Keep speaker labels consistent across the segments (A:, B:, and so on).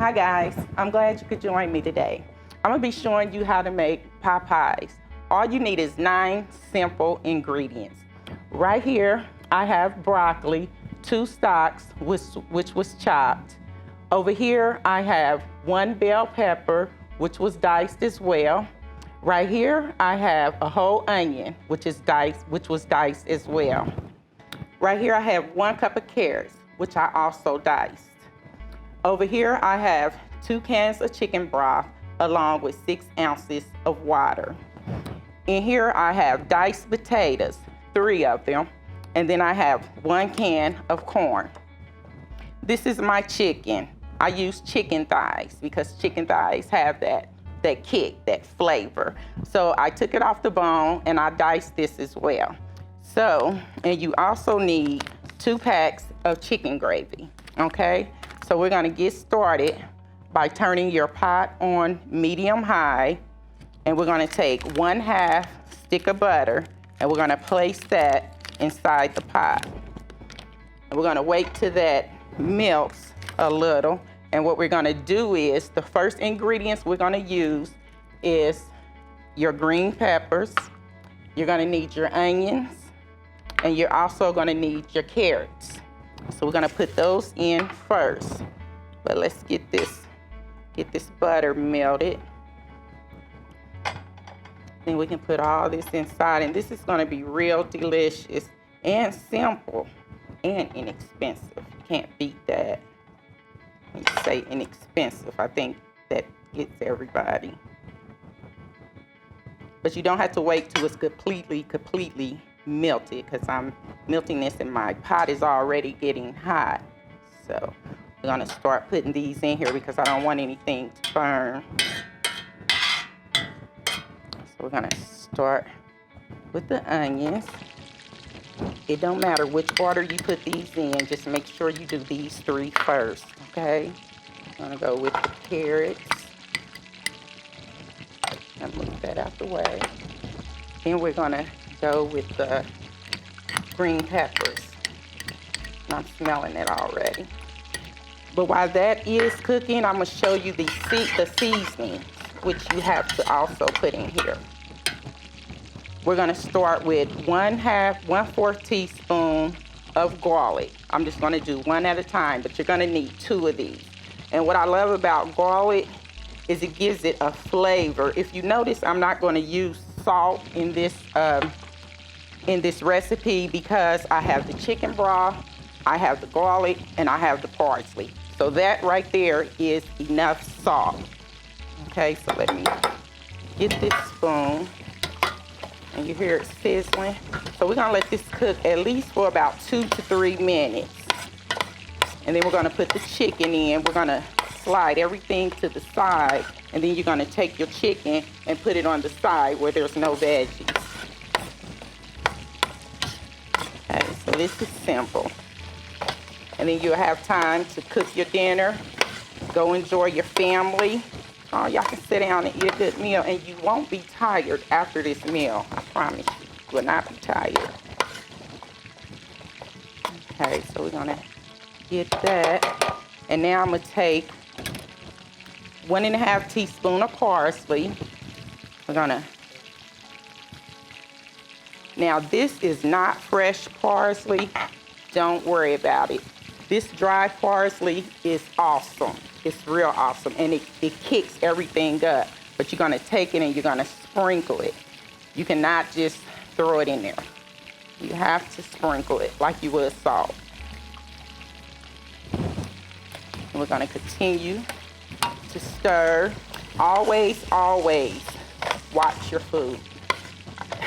A: Hi guys, I'm glad you could join me today. I'm gonna be showing you how to make pot pies. All you need is 9 simple ingredients. Right here, I have broccoli, 2 stalks, which was chopped. Over here, I have 1 bell pepper, which was diced as well. Right here, I have a whole onion, which was diced as well. Right here, I have 1 cup of carrots, which I also diced. Over here, I have 2 cans of chicken broth, along with 6 ounces of water. In here, I have diced potatoes, 3 of them, and then I have 1 can of corn. This is my chicken. I use chicken thighs because chicken thighs have that kick, that flavor. So I took it off the bone and I diced this as well. So, and you also need 2 packs of chicken gravy, okay? So we're gonna get started by turning your pot on medium-high, and we're gonna take 1/2 stick of butter, and we're gonna place that inside the pot. And we're gonna wait till that melts a little, and what we're gonna do is, the first ingredients we're gonna use is your green peppers, you're gonna need your onions, and you're also gonna need your carrots. So we're gonna put those in first. But let's get this butter melted. Then we can put all this inside, and this is gonna be real delicious and simple and inexpensive. You can't beat that. When you say inexpensive, I think that gets everybody. But you don't have to wait till it's completely melted, because I'm melting this and my pot is already getting hot. So we're gonna start putting these in here because I don't want anything to burn. So we're gonna start with the onions. It don't matter which order you put these in, just make sure you do these 3 first, okay? I'm gonna go with the carrots. And move that out the way. Then we're gonna go with the green peppers. I'm smelling it already. But while that is cooking, I'm gonna show you the seasoning, which you have to also put in here. We're gonna start with 1/4 teaspoon of garlic. I'm just gonna do 1 at a time, but you're gonna need 2 of these. And what I love about garlic is it gives it a flavor. If you notice, I'm not gonna use salt in this recipe because I have the chicken broth, I have the garlic, and I have the parsley. So that right there is enough salt. Okay, so let me get this spoon. And you hear it sizzling. So we're gonna let this cook at least for about 2 to 3 minutes. And then we're gonna put the chicken in. We're gonna slide everything to the side, and then you're gonna take your chicken and put it on the side where there's no veggies. Okay, so this is simple. And then you'll have time to cook your dinner, go enjoy your family. Oh, y'all can sit down and eat a good meal, and you won't be tired after this meal. I promise you, you will not be tired. Okay, so we're gonna get that. And now I'm gonna take 1/2 teaspoon of parsley. Now this is not fresh parsley. Don't worry about it. This dry parsley is awesome. It's real awesome, and it kicks everything up. But you're gonna take it and you're gonna sprinkle it. You cannot just throw it in there. You have to sprinkle it like you would salt. And we're gonna continue to stir. Always watch your food.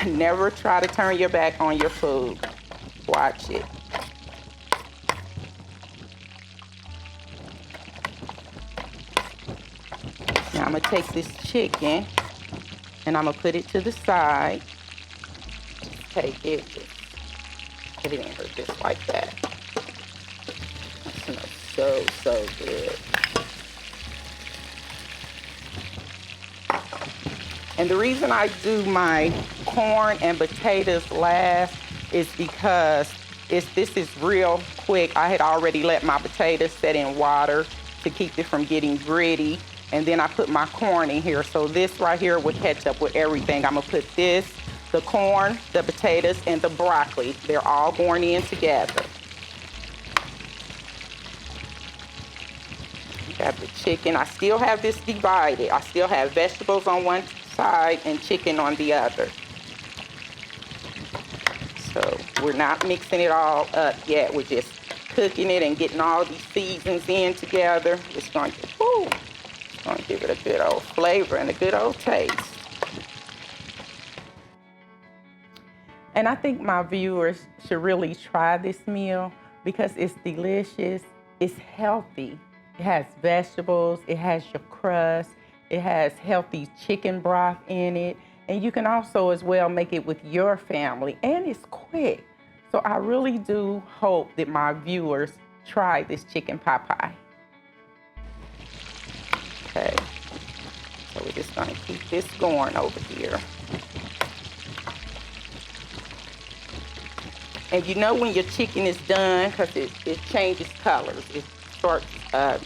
A: Never try to turn your back on your food. Watch it. Now I'm gonna take this chicken and I'm gonna put it to the side. Take it, just put it in here just like that. That smells so good. And the reason I do my corn and potatoes last is because this is real quick. I had already let my potatoes set in water to keep it from getting gritty. And then I put my corn in here. So this right here will catch up with everything. I'm gonna put this, the corn, the potatoes, and the broccoli. They're all going in together. Got the chicken. I still have this divided. I still have vegetables on one side and chicken on the other. So we're not mixing it all up yet. We're just cooking it and getting all these seasons in together. It's going to give it a good old flavor and a good old taste. And I think my viewers should really try this meal because it's delicious, it's healthy. It has vegetables, it has your crust, it has healthy chicken broth in it, and you can also as well make it with your family, and it's quick. So I really do hope that my viewers try this chicken pot pie. Okay, so we're just gonna keep this going over here. And you know when your chicken is done, because it changes colors. It starts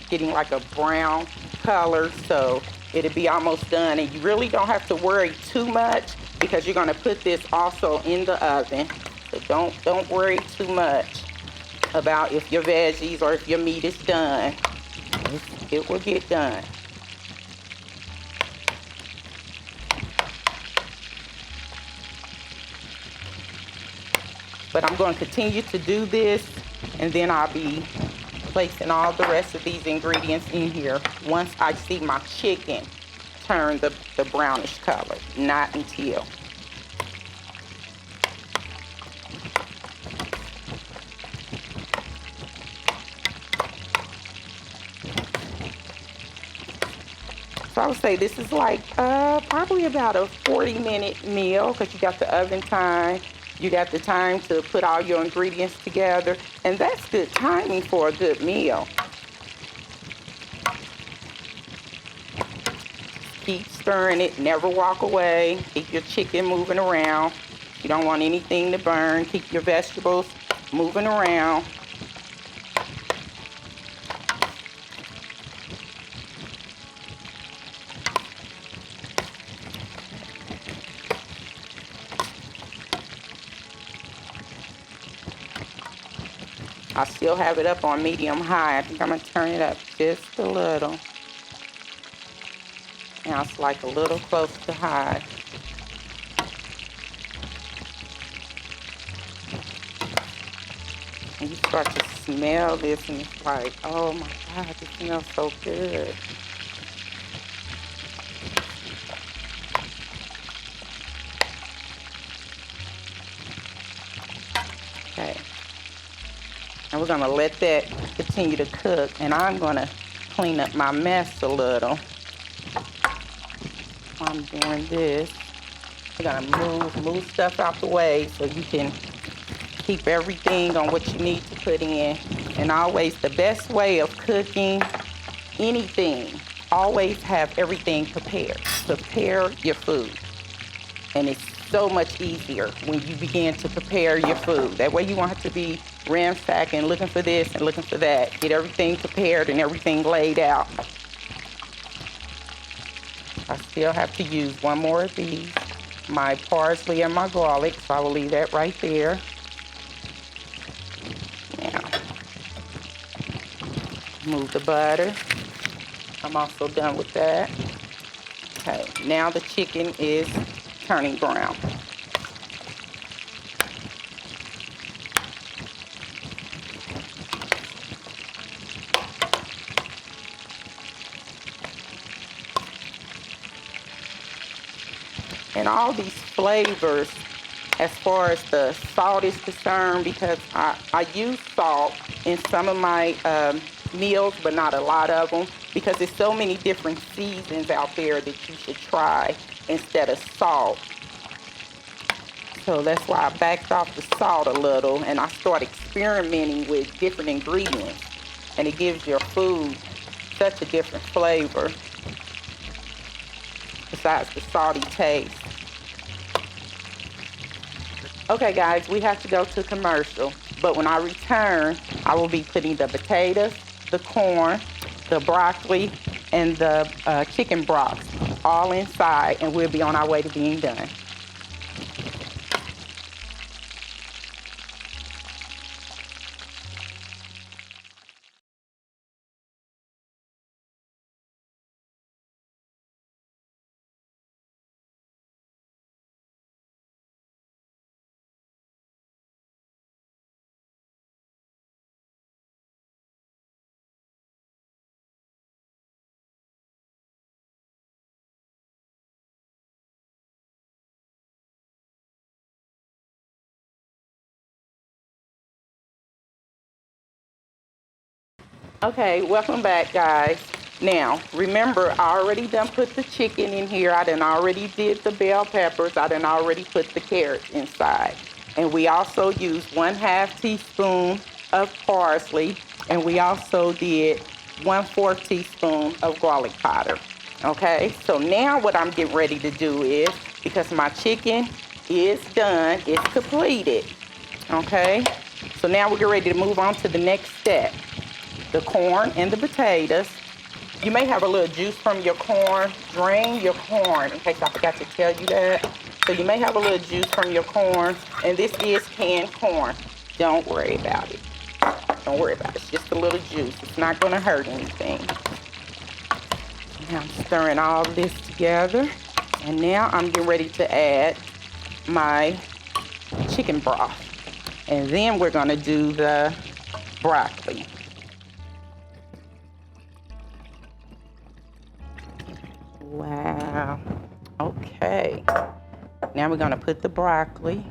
A: getting like a brown color, so it'll be almost done. And you really don't have to worry too much because you're gonna put this also in the oven. So don't worry too much about if your veggies or if your meat is done. It will get done. But I'm going to continue to do this, and then I'll be placing all the rest of these ingredients in here once I see my chicken turn the brownish color, not until. So I would say this is like probably about a 40-minute meal because you got the oven time. You got the time to put all your ingredients together, and that's good timing for a good meal. Keep stirring it, never walk away. Keep your chicken moving around. You don't want anything to burn. Keep your vegetables moving around. I still have it up on medium high. I think I'm gonna turn it up just a little. Now it's like a little close to high. And you start to smell this and it's like, oh my God, this smells so good. Okay. And we're gonna let that continue to cook, and I'm gonna clean up my mess a little. While I'm doing this, we're gonna move stuff out the way so you can keep everything on what you need to put in. And always the best way of cooking anything, always have everything prepared. Prepare your food. And it's so much easier when you begin to prepare your food. That way you won't have to be ransacking, looking for this and looking for that. Get everything prepared and everything laid out. I still have to use one more of these, my parsley and my garlic, so I will leave that right there. Now, move the butter. I'm also done with that. Okay, now the chicken is turning brown. And all these flavors, as far as the salt is concerned, because I use salt in some of my meals, but not a lot of them, because there's so many different seasons out there that you should try instead of salt. So that's why I backed off the salt a little, and I started experimenting with different ingredients, and it gives your food such a different flavor besides the salty taste. Okay guys, we have to go to commercial, but when I return, I will be putting the potatoes, the corn, the broccoli and the chicken broth all inside, and we'll be on our way to being done. Okay, welcome back, guys. Now, remember, I already done put the chicken in here. I done already did the bell peppers. I done already put the carrots inside. And we also used 1/2 teaspoon of parsley. And we also did 1/4 teaspoon of garlic powder. Okay, so now what I'm getting ready to do is, because my chicken is done, it's completed. Okay, so now we're getting ready to move on to the next step. The corn and the potatoes. You may have a little juice from your corn. Drain your corn, in case I forgot to tell you that. So you may have a little juice from your corn, and this is canned corn. Don't worry about it. Don't worry about it. It's just a little juice. It's not going to hurt anything. Now I'm stirring all this together, and now I'm getting ready to add my chicken broth. And then we're going to do the broccoli. Wow. Okay. Now we're going to put the broccoli.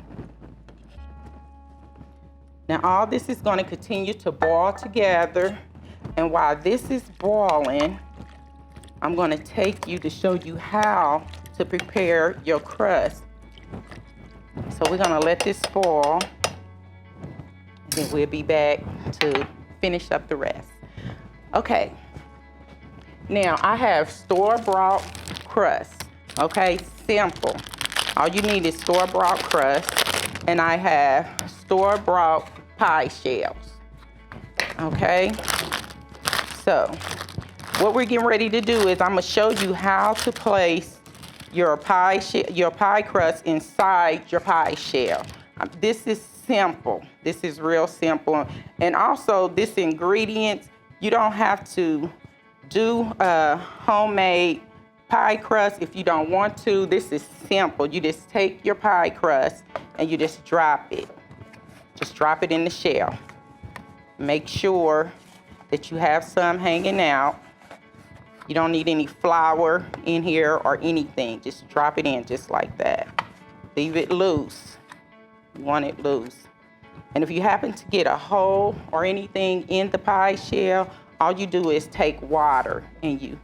A: Now all this is going to continue to boil together. And while this is boiling, I'm going to take you to show you how to prepare your crust. So we're going to let this boil. And then we'll be back to finish up the rest. Okay. Now, I have store-bought crust, okay? Simple. All you need is store-bought crust, and I have store-bought pie shells, okay? So, what we're getting ready to do is I'm gonna show you how to place your pie crust inside your pie shell. This is simple. This is real simple. And also, this ingredient, you don't have to do a homemade pie crust if you don't want to. This is simple. You just take your pie crust and you just drop it. Just drop it in the shell. Make sure that you have some hanging out. You don't need any flour in here or anything. Just drop it in just like that. Leave it loose. You want it loose. And if you happen to get a hole or anything in the pie shell, all you do is take water and you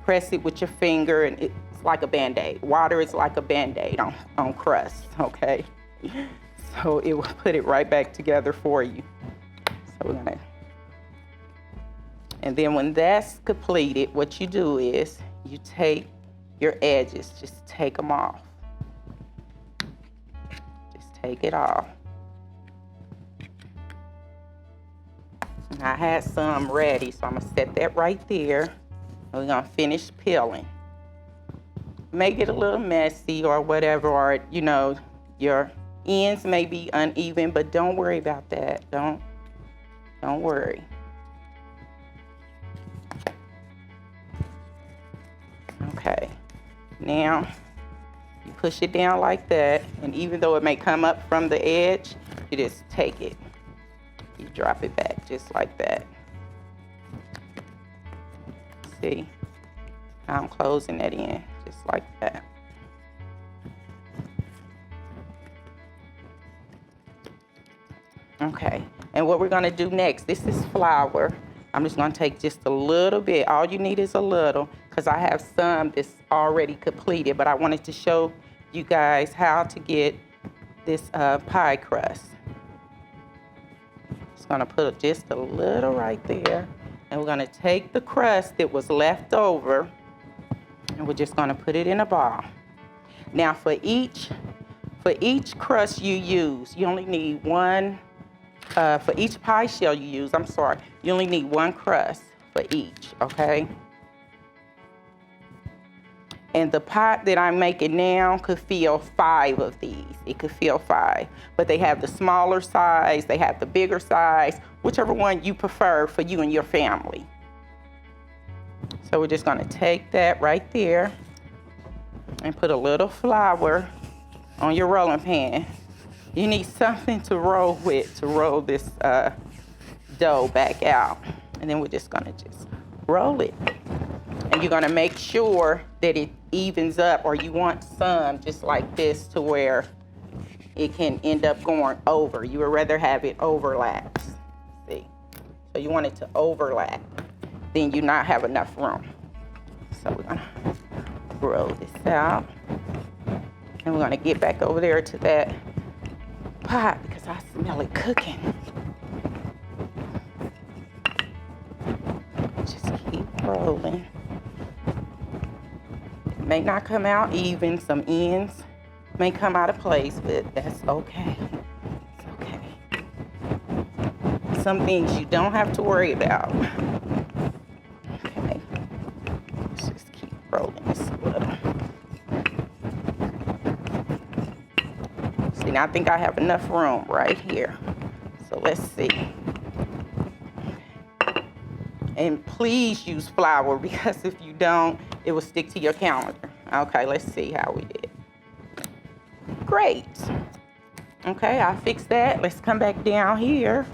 A: press it with your finger, and it's like a Band-Aid. Water is like a Band-Aid on crust, okay? So it will put it right back together for you. So we're gonna, and then when that's completed, what you do is you take your edges, just take them off. Just take it off. And I had some ready, so I'm gonna set that right there. And we're gonna finish peeling. May get a little messy or whatever, or you know, your ends may be uneven, but don't worry about that. Don't worry. Okay, now you push it down like that, and even though it may come up from the edge, you just take it. You drop it back just like that. See? I'm closing that in just like that. Okay, and what we're gonna do next, this is flour. I'm just gonna take just a little bit. All you need is a little, because I have some that's already completed, but I wanted to show you guys how to get this pie crust. Just gonna put just a little right there, and we're gonna take the crust that was left over, and we're just gonna put it in a ball. Now for each crust you use, you only need one. For each pie shell you use, you only need one crust. for each, okay? And the pot that I'm making now could fill 5 of these. It could fill 5. But they have the smaller size, they have the bigger size, whichever one you prefer for you and your family. So we're just gonna take that right there and put a little flour on your rolling pan. You need something to roll with to roll this dough back out. And then we're just gonna roll it. And you're gonna make sure that it evens up, or you want some just like this to where it can end up going over. You would rather have it overlap. See? So you want it to overlap. Then you not have enough room. So we're gonna roll this out. And we're gonna get back over there to that pot because I smell it cooking. Just keep rolling. It may not come out even. Some ends may come out of place, but that's okay. It's okay. Some things you don't have to worry about. Okay. Let's just keep rolling this a little. See, now I think I have enough room right here. So let's see. And please use flour because if you don't, it will stick to your calendar. Okay, let's see how we did. Great. Okay, I fixed that. Let's come back down here.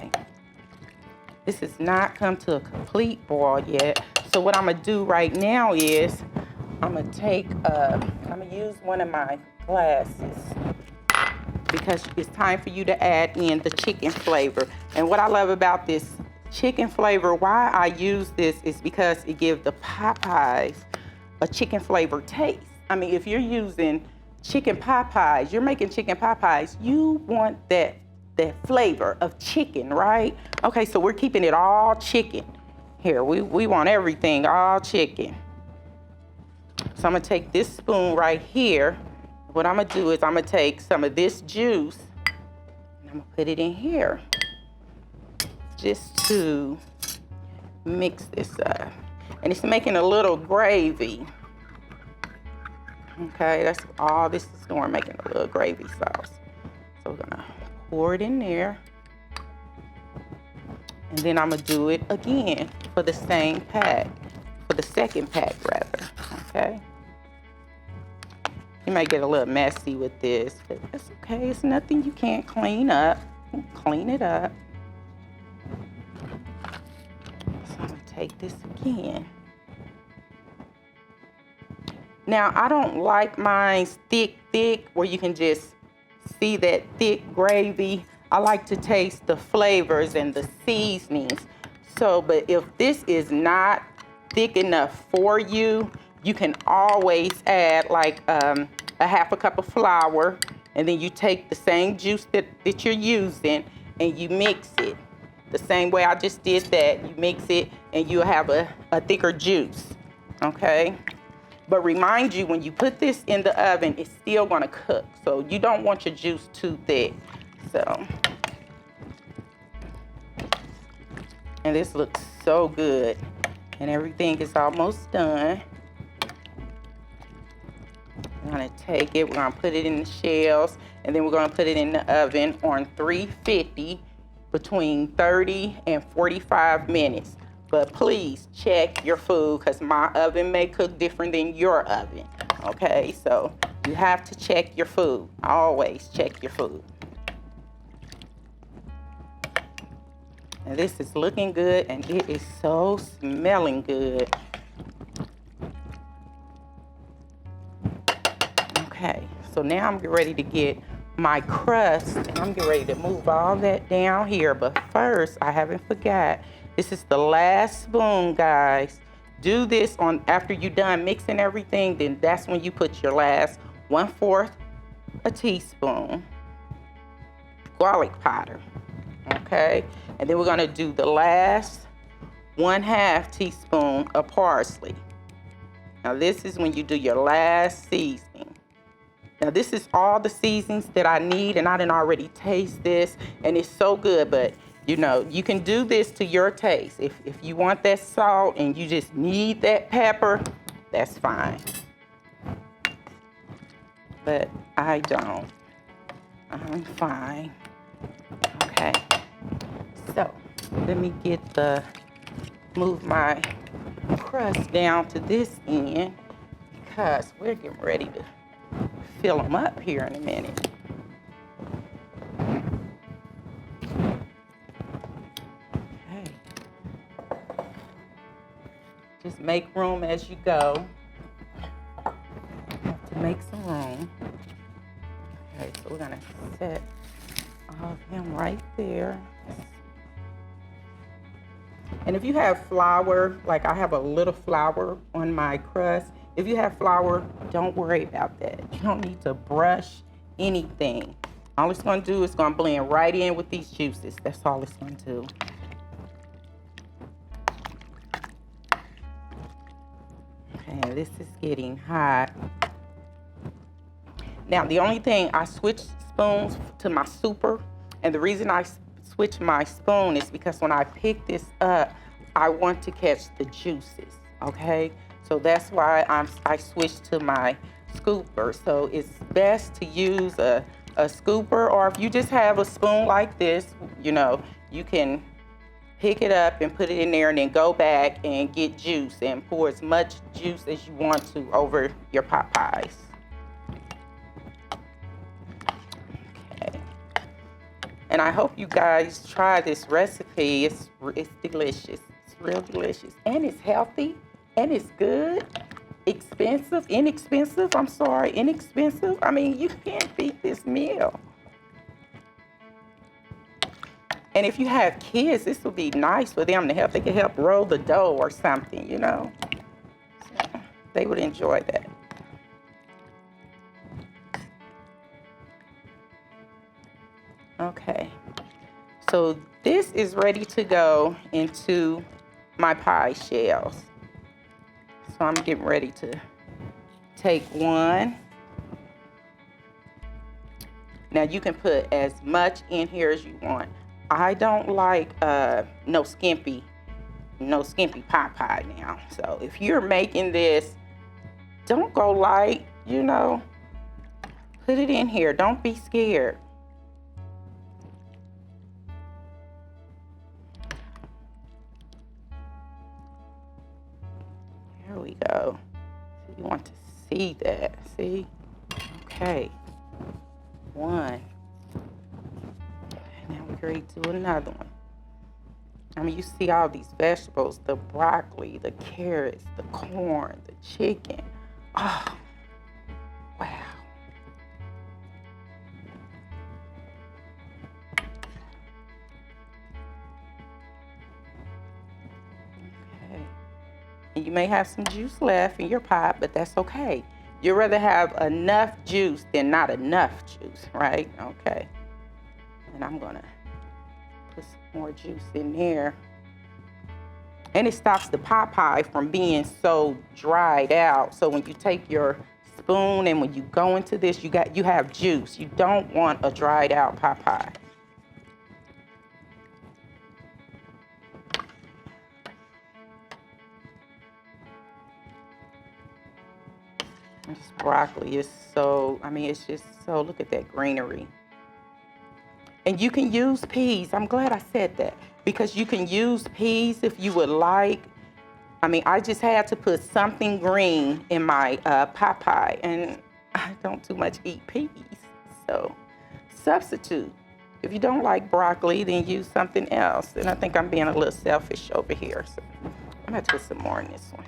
A: This has not come to a complete boil yet. So what I'm gonna do right now is I'm gonna use one of my glasses because it's time for you to add in the chicken flavor. And what I love about this chicken flavor, why I use this is because it gives the pot pies a chicken flavor taste. I mean, if you're using chicken pot pies, you're making chicken pot pies, you want that flavor of chicken, right? Okay, so we're keeping it all chicken. Here, we want everything all chicken. So I'm gonna take this spoon right here. What I'm gonna do is I'm gonna take some of this juice and I'm gonna put it in here just to mix this up. And it's making a little gravy. Okay, that's all this is doing, making a little gravy sauce. So we're gonna pour it in there. And then I'm gonna do it again for the same pack, for the second pack rather, okay? You might get a little messy with this, but that's okay. It's nothing you can't clean up. Clean it up. So I'm gonna take this again. Now, I don't like mine thick, where you can just see that thick gravy. I like to taste the flavors and the seasonings. So, but if this is not thick enough for you, you can always add like a half a cup of flour, and then you take the same juice that you're using and you mix it. The same way I just did that, you mix it and you'll have a thicker juice, okay? But remind you, when you put this in the oven, it's still gonna cook. So you don't want your juice too thick. So, and this looks so good. And everything is almost done. We're gonna take it, we're gonna put it in the shells, and then we're gonna put it in the oven on 350 between 30 and 45 minutes. But please check your food because my oven may cook different than your oven, okay? So you have to check your food. Always check your food. And this is looking good and it is so smelling good. Okay, so now I'm getting ready to get my crust. I'm getting ready to move all that down here. But first, I haven't forgot, this is the last spoon, guys. Do this on after you're done mixing everything, then that's when you put your last 1/4 a teaspoon garlic powder, okay? And then we're gonna do the last 1/2 teaspoon of parsley. Now this is when you do your last seasoning. Now this is all the seasonings that I need, and I didn't already taste this, and it's so good, but You know, you can do this to your taste. If you want that salt and you just need that pepper, that's fine. But I don't. I'm fine. Okay. So let me move my crust down to this end because we're getting ready to fill them up here in a minute. Okay. Just make room as you go. Have to make some room. Okay, so we're gonna set all of them right there. And if you have flour, like I have a little flour on my crust, if you have flour, don't worry about that. You don't need to brush anything. All it's gonna do is gonna blend right in with these juices. That's all it's gonna do. Okay, this is getting hot. Now, the only thing, I switched spoons to my super, and the reason I switched my spoon is because when I pick this up, I want to catch the juices, okay? So that's why I switched to my scooper. So it's best to use a scooper, or if you just have a spoon like this, you know, you can pick it up and put it in there and then go back and get juice and pour as much juice as you want to over your pot pies. And I hope you guys try this recipe. It's delicious. It's real delicious. And it's healthy. And it's good. Inexpensive. I mean, you can't beat this meal. And if you have kids, this will be nice for them to help. They can help roll the dough or something, you know. So they would enjoy that. Okay, so this is ready to go into my pie shells. So I'm getting ready to take one. Now you can put as much in here as you want. I don't like no skimpy pot pie now. So if you're making this, don't go light, you know. Put it in here, don't be scared. There we go. So you want to see that, see? Okay, one. Now we're ready to do another one. I mean, you see all these vegetables, the broccoli, the carrots, the corn, the chicken. Oh, wow. Okay. And you may have some juice left in your pot, but that's okay. You'd rather have enough juice than not enough juice, right? Okay. And I'm gonna put some more juice in there. And it stops the pot pie from being so dried out. So when you take your spoon and when you go into this, you have juice. You don't want a dried out pot pie. This broccoli is so, I mean, it's just so, look at that greenery. And you can use peas. I'm glad I said that because you can use peas if you would like. I mean, I just had to put something green in my pot pie, and I don't too much eat peas. So substitute. If you don't like broccoli, then use something else. And I think I'm being a little selfish over here. So I'm going to put some more in this one.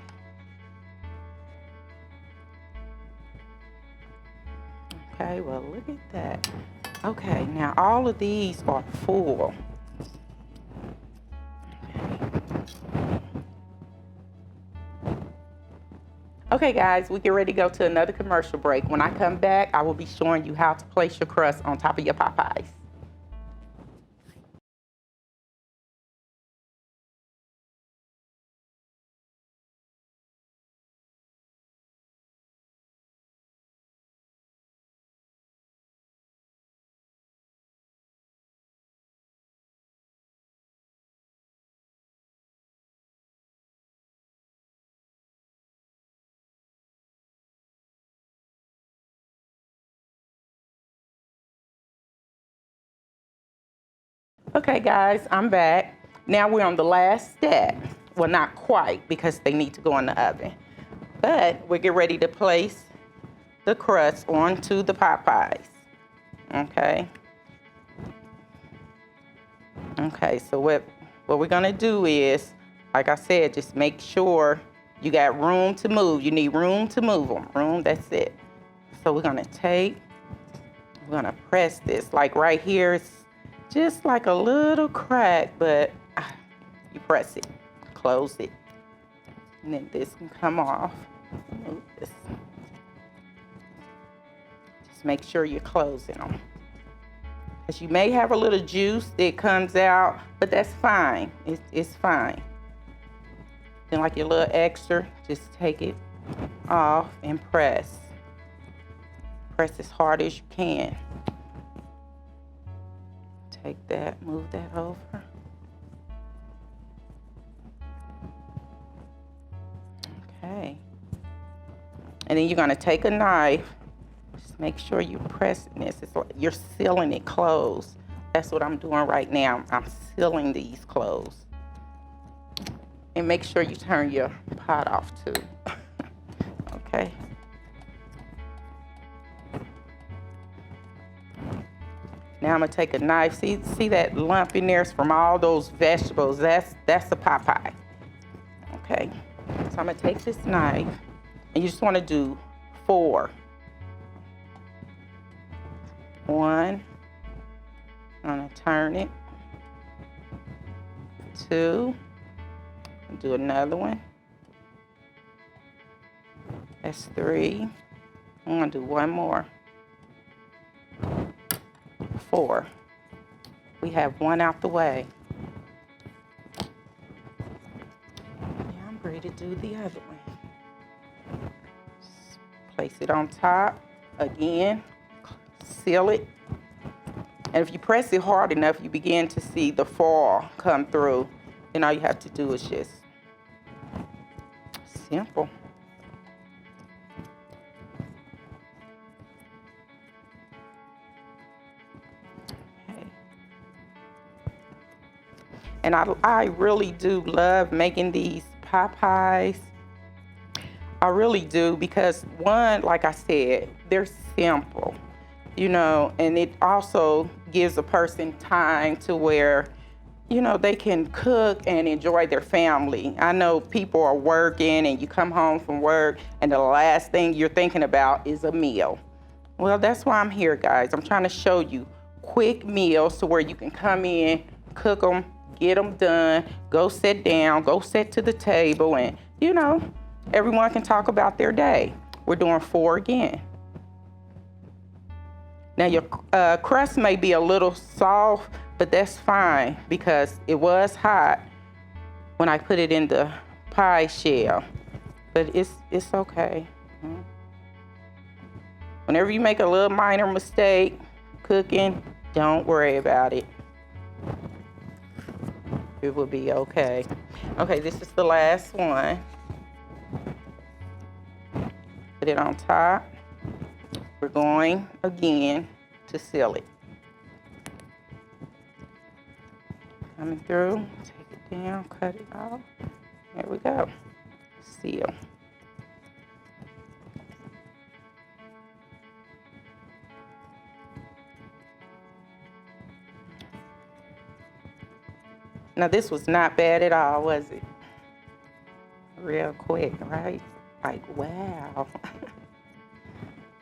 A: Okay, well, look at that. Okay, now all of these are full. Okay, guys, we get ready to go to another commercial break. When I come back, I will be showing you how to place your crust on top of your pot pies. Okay, guys, I'm back. Now we're on the last step. Well, not quite, because they need to go in the oven. But we're getting ready to place the crust onto the pot pies. Okay. Okay, so what we're gonna do is, like I said, just make sure you got room to move. You need room to move them. Room, that's it. So we're gonna press this. Like right here, it's just like a little crack, but you press it, close it, and then this can come off. Move this. Just make sure you're closing them. Because you may have a little juice that comes out, but that's fine. It's fine. Then like your little extra, just take it off and press. Press as hard as you can. Take that, move that over. Okay. And then you're gonna take a knife. Just make sure you're pressing this. It's like you're sealing it closed. That's what I'm doing right now. I'm sealing these closed. And make sure you turn your pot off too. Okay. Now I'm gonna take a knife. See that lump in there? It's from all those vegetables. That's a pot pie. Okay. So I'm gonna take this knife, and you just want to do 4. 1. I'm gonna turn it. 2. Do another one. That's 3. I'm gonna do one more. 4. We have one out the way. Now I'm ready to do the other one. Just place it on top. Again, seal it. And if you press it hard enough, you begin to see the foil come through. And all you have to do is just simple. And I really do love making these pot pies. I really do, because one, like I said, they're simple, you know, and it also gives a person time to where, you know, they can cook and enjoy their family. I know people are working and you come home from work and the last thing you're thinking about is a meal. Well, that's why I'm here, guys. I'm trying to show you quick meals to where you can come in, cook them, get them done, go sit down, go sit to the table, and, you know, everyone can talk about their day. We're doing 4 again. Now, your crust may be a little soft, but that's fine because it was hot when I put it in the pie shell. But it's okay. Whenever you make a little minor mistake cooking, don't worry about it. It will be okay. Okay, this is the last one. Put it on top. We're going again to seal it. Coming through, take it down, cut it off. There we go. Seal. Now this was not bad at all, was it? Real quick, right? Like, wow.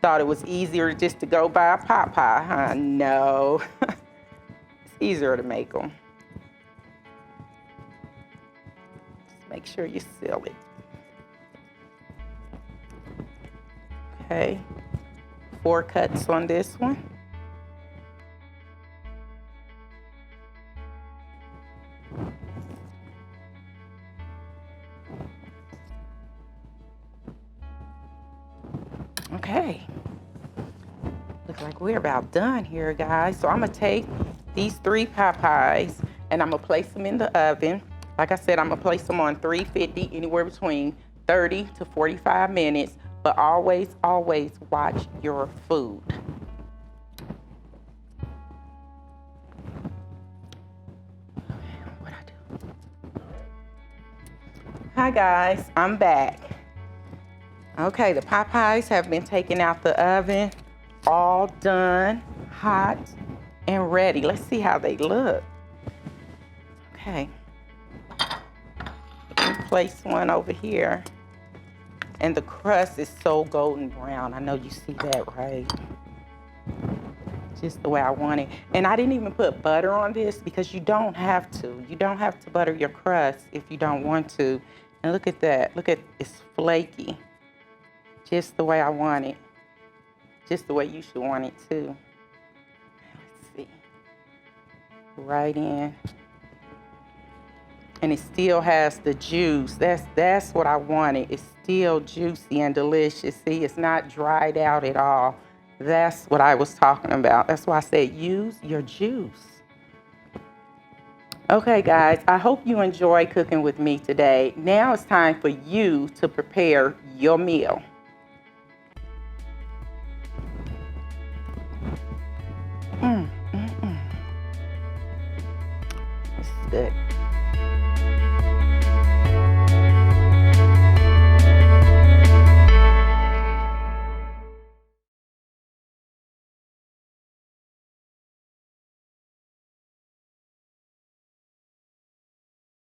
A: Thought it was easier just to go buy a pot pie, huh? No. It's easier to make them. Just make sure you seal it. Okay. 4 cuts on this one. Okay, looks like we're about done here, guys. So I'm gonna take these 3 pot pies and I'm gonna place them in the oven. Like I said, I'm gonna place them on 350, anywhere between 30 to 45 minutes, but always watch your food. Hi guys, I'm back. Okay, the pot pies have been taken out the oven, all done, hot, and ready. Let's see how they look. Okay, let me place one over here. And the crust is so golden brown. I know you see that, right? Just the way I want it. And I didn't even put butter on this because you don't have to. You don't have to butter your crust if you don't want to. And look at that. Look at, it's flaky. Just the way I want it. Just the way you should want it too. Let's see. Right in. And it still has the juice. That's what I wanted. It's still juicy and delicious. See, it's not dried out at all. That's what I was talking about. That's why I said use your juice. Okay, guys, I hope you enjoy cooking with me today. Now it's time for you to prepare your meal. It's good.